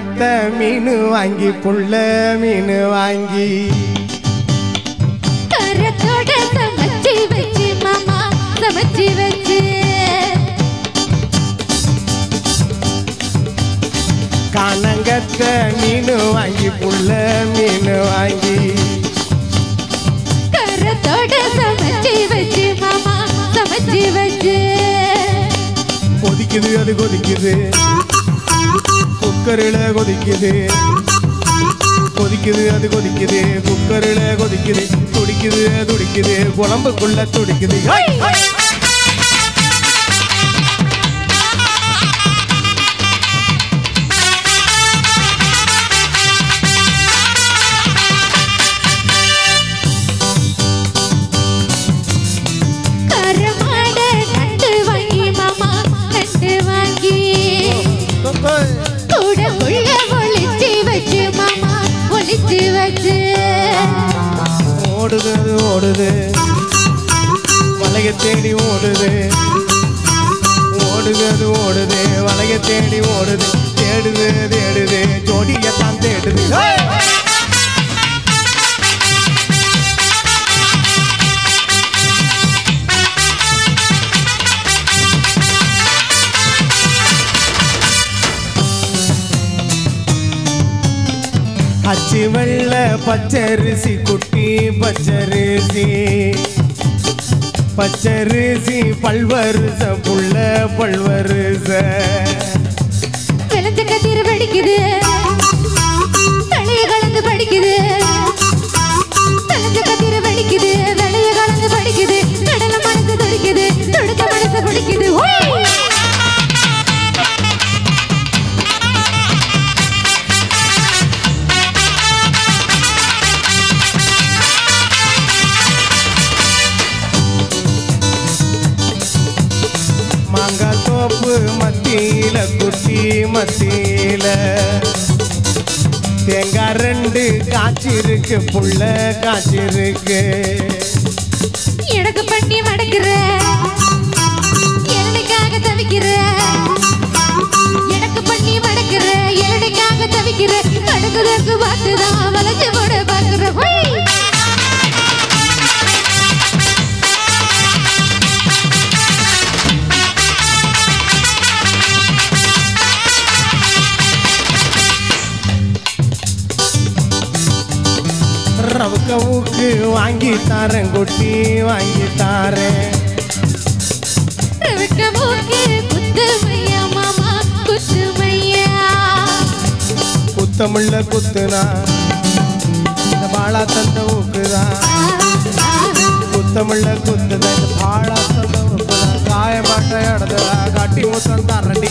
கானங்கத்த மீன் வாங்கி புள்ள மீன் வாங்கி கரத்தோட சமைச்சு வச்சு மாமா சமைச்சு வச்சு கானங்கத்த மீன் வாங்கி புள்ள மீன் வாங்கி கரத்தோட சமைச்சு வச்சு மாமா சமைச்சு வச்சு கொதிக்குது அது கொதிக்குது குக்கரில் கொதிக்குது கொதிக்குது அது கொதிக்குது குக்கரில் கொதிக்குது துடிக்குது துடிக்குது குழம்புக்குள்ள துடிக்குது ஓடுது அது ஓடுது வளைய தேடி ஓடுது ஓடுது அது ஓடுது வளைய தேடி ஓடுது தேடுது தேடுது ஜோடியத்தான் தேடுது அச்சி வெள்ள பச்சரிசி குட்டி பச்சரிசி பச்சரிசி பல்வருச புள்ள பல்வருச விளைஞ்ச கதிர் வெடிக்குது தலைய கலந்து படிக்குது விளைஞ்ச கதிர் வெடிக்குது தலைய கலந்து படிக்குது கடல மனசு துடிக்குது துடிக்க மனசு பிடிக்குது மாங்காய் தோப்பு மத்தியில குட்டி மத்தியில தேங்காய் ரெண்டு காய்ச்சிருக்கு புள்ள காய்ச்சிருக்கு எனக்கு பண்ணி மடக்குற எலனைக்காக தவிக்கிற எனக்கு பண்ணி மடக்குற எலனைக்காக தவிக்கிற மடக்குதற்கு பார்த்துதான் வளைஞ்சு போட பார்க்குற ரவுக்க ஊக்கு வாங்கி தாரேன் குட்டி வாங்கி தாரேன் ரவுக்க ஊக்கு குத்து மையா மாமா குத்து மையா குத்தமில்ல குத்துனா இந்த பாலா தந்த ஊக்குதான் குத்தமில்ல குத்துதான் இந்த பாலா தந்த ஊக்குதான் காயமாட்ட இடத்துல காட்டி முத்தம் தரண்டி